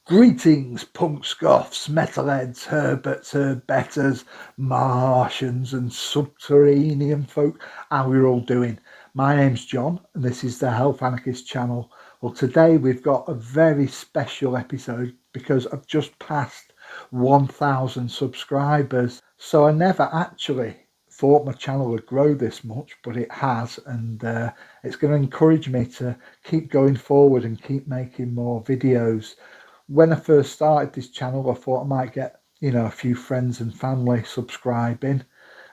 Greetings, punks, goths, metalheads, Herberts, Herbetters, Martians and subterranean folk. How are you all doing? My name's John and this is the Health Anarchist channel. Well, today we've got a very special episode because I've just passed 1,000 subscribers. So I never actually thought my channel would grow this much, but it has, and it's going to encourage me to keep going forward and keep making more videos. When I first started this channel, I thought I might get, a few friends and family subscribing,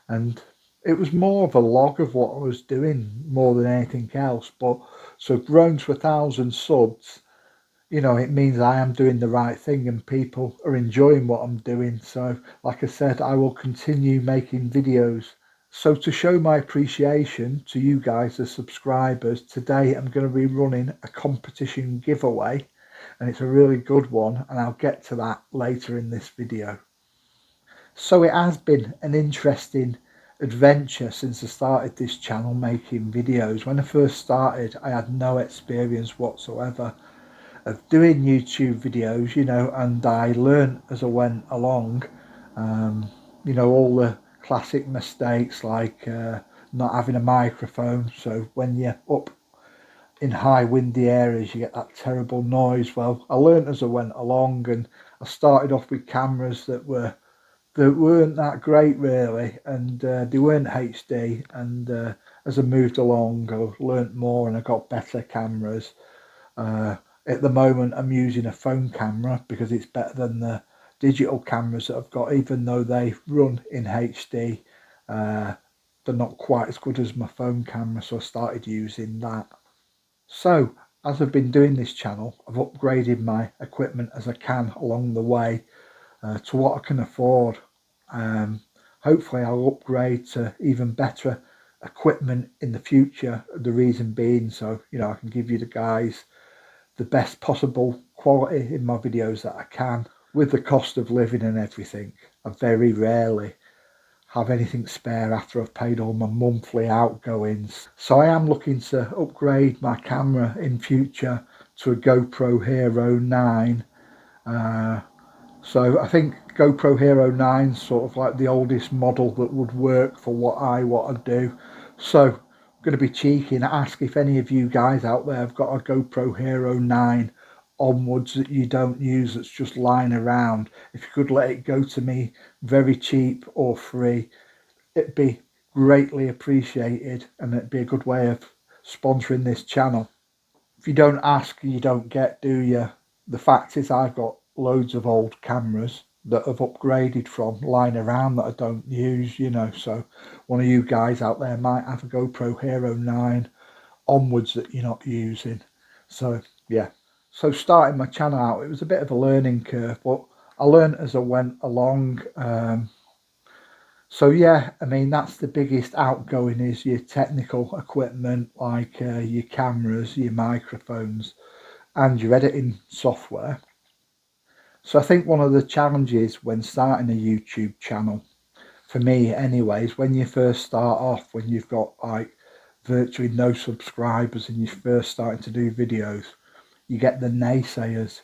and it was more of a log of what I was doing more than anything else. But so grown to 1,000 subs, it means I am doing the right thing and people are enjoying what I'm doing. So, like I said, I will continue making videos. So to show my appreciation to you guys, the subscribers, today I'm going to be running a competition giveaway, and it's a really good one, and I'll get to that later in this video. So it has been an interesting adventure since I started this channel making videos. When I first started, I had no experience whatsoever of doing YouTube videos, and I learned as I went along, all the classic mistakes like not having a microphone. So when you're up in high windy areas, you get that terrible noise. Well, I learned as I went along, and I started off with cameras that weren't that great really, and they weren't HD. And as I moved along, I learnt more and I got better cameras. At the moment, I'm using a phone camera because it's better than the digital cameras that I've got, even though they run in HD. They're not quite as good as my phone camera, so I started using that. So, as I've been doing this channel, I've upgraded my equipment as I can along the way to what I can afford. Hopefully I'll upgrade to even better equipment in the future. The reason being, so I can give you the guys the best possible quality in my videos that I can. With the cost of living and everything, I very rarely have anything spare after I've paid all my monthly outgoings. So I am looking to upgrade my camera in future to a GoPro Hero 9. So I think GoPro Hero 9 is sort of like the oldest model that would work for what I want to do. So I'm going to be cheeky and ask if any of you guys out there have got a GoPro Hero 9 onwards that you don't use, that's just lying around. If you could let it go to me very cheap or free, it'd be greatly appreciated, and it'd be a good way of sponsoring this channel. If you don't ask, you don't get, do you? The fact is, I've got loads of old cameras that I've upgraded from lying around that I don't use, so one of you guys out there might have a GoPro Hero 9 onwards that you're not using. So yeah, so starting my channel out, it was a bit of a learning curve, but I learned as I went along. So yeah, I mean, that's the biggest outgoing, is your technical equipment, like your cameras, your microphones and your editing software. So I think one of the challenges when starting a YouTube channel, for me anyways, when you first start off, when you've got like virtually no subscribers and you're first starting to do videos, you get the naysayers.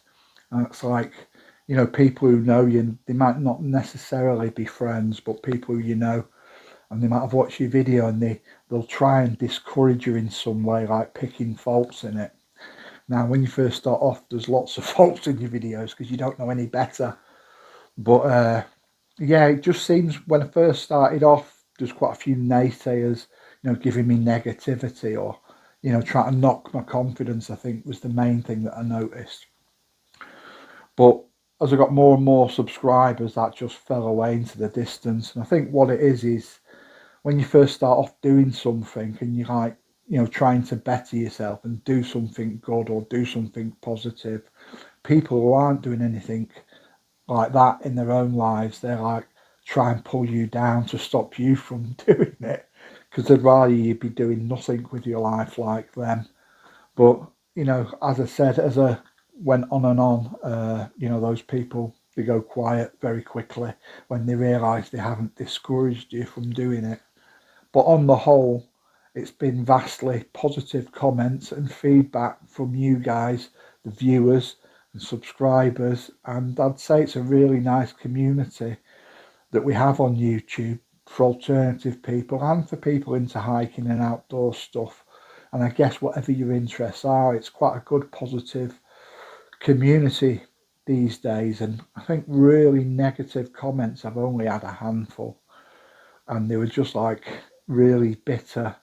And it's like, people who know you, they might not necessarily be friends, but people who and they might have watched your video and they'll try and discourage you in some way, like picking faults in it. Now, when you first start off, there's lots of faults in your videos because you don't know any better. But yeah, it just seems when I first started off, there's quite a few naysayers, giving me negativity or, trying to knock my confidence, I think was the main thing that I noticed. But as I got more and more subscribers, that just fell away into the distance. And I think what it is when you first start off doing something and you're like, trying to better yourself and do something good or do something positive, people who aren't doing anything like that in their own lives, they're like, try and pull you down to stop you from doing it, because they'd rather you be doing nothing with your life like them. But, as I said, as I went on and on, those people, they go quiet very quickly when they realise they haven't discouraged you from doing it. But on the whole, it's been vastly positive comments and feedback from you guys, the viewers, and subscribers, and I'd say it's a really nice community that we have on YouTube for alternative people and for people into hiking and outdoor stuff. And I guess whatever your interests are, it's quite a good positive community these days. And I think really negative comments, I've only had a handful, and they were just like really bitter,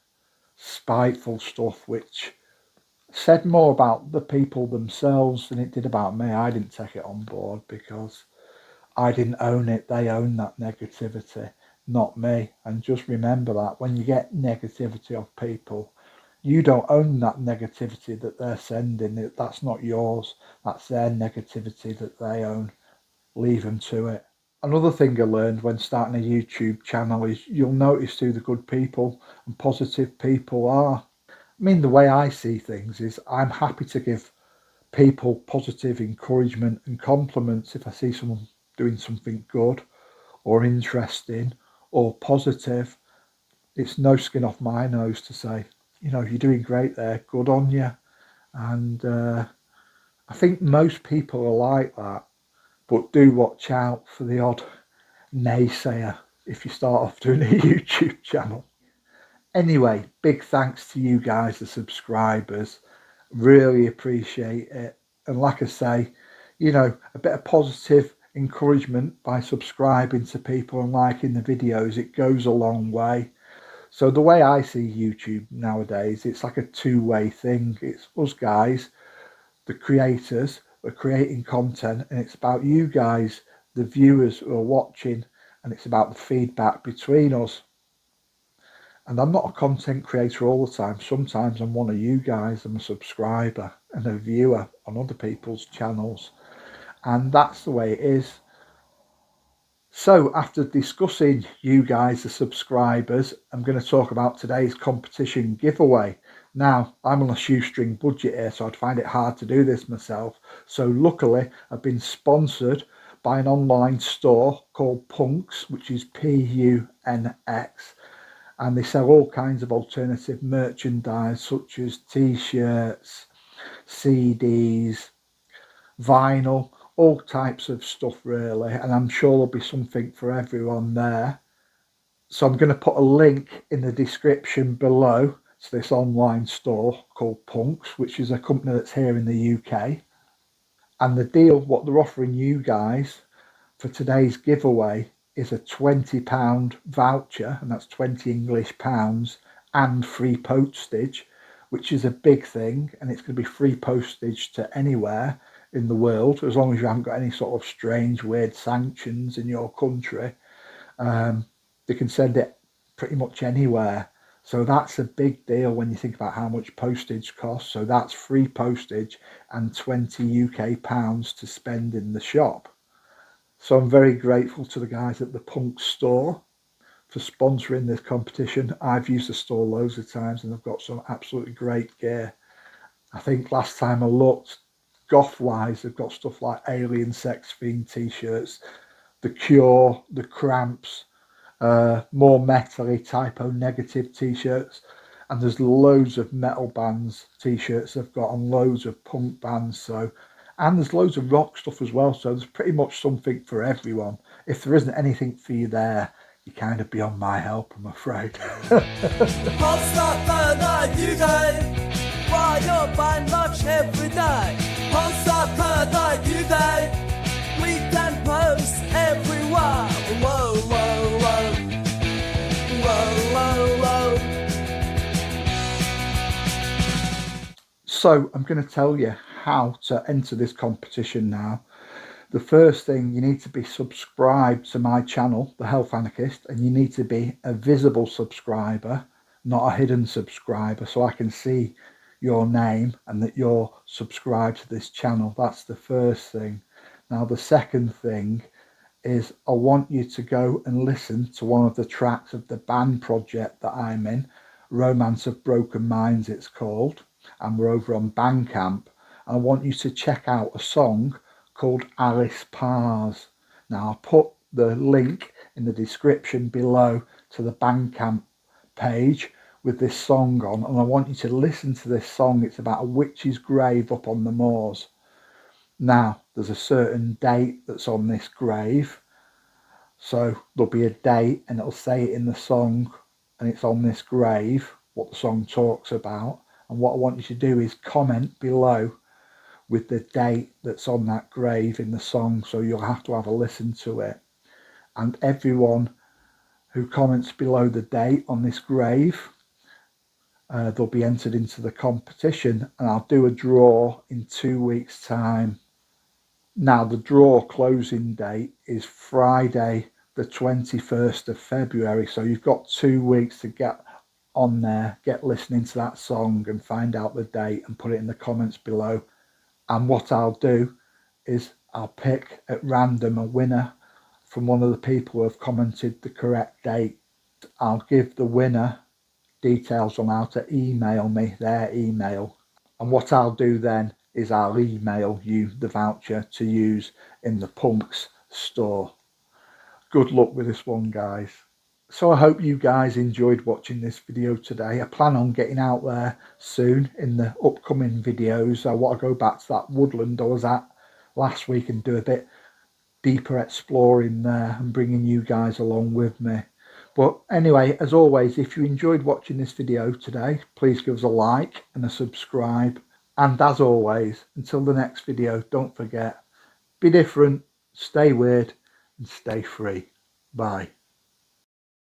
spiteful stuff, which said more about the people themselves than it did about me. I didn't take it on board because I didn't own it. They owned that negativity, not me. And just remember that when you get negativity of people, you don't own that negativity that they're sending. That's not yours. That's their negativity that they own. Leave them to it. Another thing I learned when starting a YouTube channel is you'll notice who the good people and positive people are. I mean, the way I see things is I'm happy to give people positive encouragement and compliments if I see someone doing something good or interesting or positive. It's no skin off my nose to say, you're doing great there, good on you. And I think most people are like that, but do watch out for the odd naysayer if you start off doing a YouTube channel. Anyway, big thanks to you guys, the subscribers. Really appreciate it. And like I say, a bit of positive encouragement by subscribing to people and liking the videos, it goes a long way. So the way I see YouTube nowadays, it's like a two-way thing. It's us guys, the creators, are creating content, and it's about you guys, the viewers who are watching, and it's about the feedback between us. And I'm not a content creator all the time. Sometimes I'm one of you guys. I'm a subscriber and a viewer on other people's channels. And that's the way it is. So after discussing you guys, the subscribers, I'm going to talk about today's competition giveaway. Now, I'm on a shoestring budget here, so I'd find it hard to do this myself. So luckily, I've been sponsored by an online store called Punks, which is Punx. And they sell all kinds of alternative merchandise such as t-shirts, CDs, vinyl, all types of stuff really, and I'm sure there'll be something for everyone there. So I'm going to put a link in the description below to this online store called Punks, which is a company that's here in the UK. And the deal, what they're offering you guys for today's giveaway is a £20 voucher, and that's 20 English pounds, and free postage, which is a big thing, and it's going to be free postage to anywhere in the world as long as you haven't got any sort of strange weird sanctions in your country. They can send it pretty much anywhere, so that's a big deal when you think about how much postage costs. So that's free postage and 20 UK pounds to spend in the shop. So I'm very grateful to the guys at the Punk store for sponsoring this competition. I've used the store loads of times and they've got some absolutely great gear. I think last time I looked, goth wise, they've got stuff like Alien Sex Fiend t-shirts, The Cure, The Cramps, more metal-y Typo Negative t-shirts, and there's loads of metal bands t-shirts they've got, and loads of punk bands. And there's loads of rock stuff as well, so there's pretty much something for everyone. If there isn't anything for you there, you're kind of beyond my help, I'm afraid. Every day, weekend posts everywhere. Whoa, whoa, whoa, whoa, whoa, whoa. So I'm going to tell you how to enter this competition now. The first thing, you need to be subscribed to my channel, The Health Anarchist, and you need to be a visible subscriber, not a hidden subscriber, so I can see your name and that you're subscribed to this channel. That's the first thing. Now the second thing is I want you to go and listen to one of the tracks of the band project that I'm in, Romance of Broken Minds it's called, and we're over on Bandcamp. And I want you to check out a song called Alice Pars. Now I'll put the link in the description below to the Bandcamp page with this song on, and I want you to listen to this song. It's about a witch's grave up on the moors. Now, there's a certain date that's on this grave. So there'll be a date and it'll say it in the song, and it's on this grave, what the song talks about. And what I want you to do is comment below with the date that's on that grave in the song. So you'll have to have a listen to it. And everyone who comments below the date on this grave, they'll be entered into the competition, and I'll do a draw in 2 weeks' time. Now, the draw closing date is Friday, the 21st of February. So you've got 2 weeks to get on there, get listening to that song and find out the date and put it in the comments below. And what I'll do is I'll pick at random a winner from one of the people who have commented the correct date. I'll give the winner details on how to email me their email. And what I'll do then is I'll email you the voucher to use in the Punks store. Good luck with this one, guys. So I hope you guys enjoyed watching this video today. I plan on getting out there soon in the upcoming videos. I want to go back to that woodland I was at last week and do a bit deeper exploring there and bringing you guys along with me. But anyway, as always, if you enjoyed watching this video today, please give us a like and a subscribe. And as always, until the next video, don't forget, be different, stay weird, and stay free. Bye.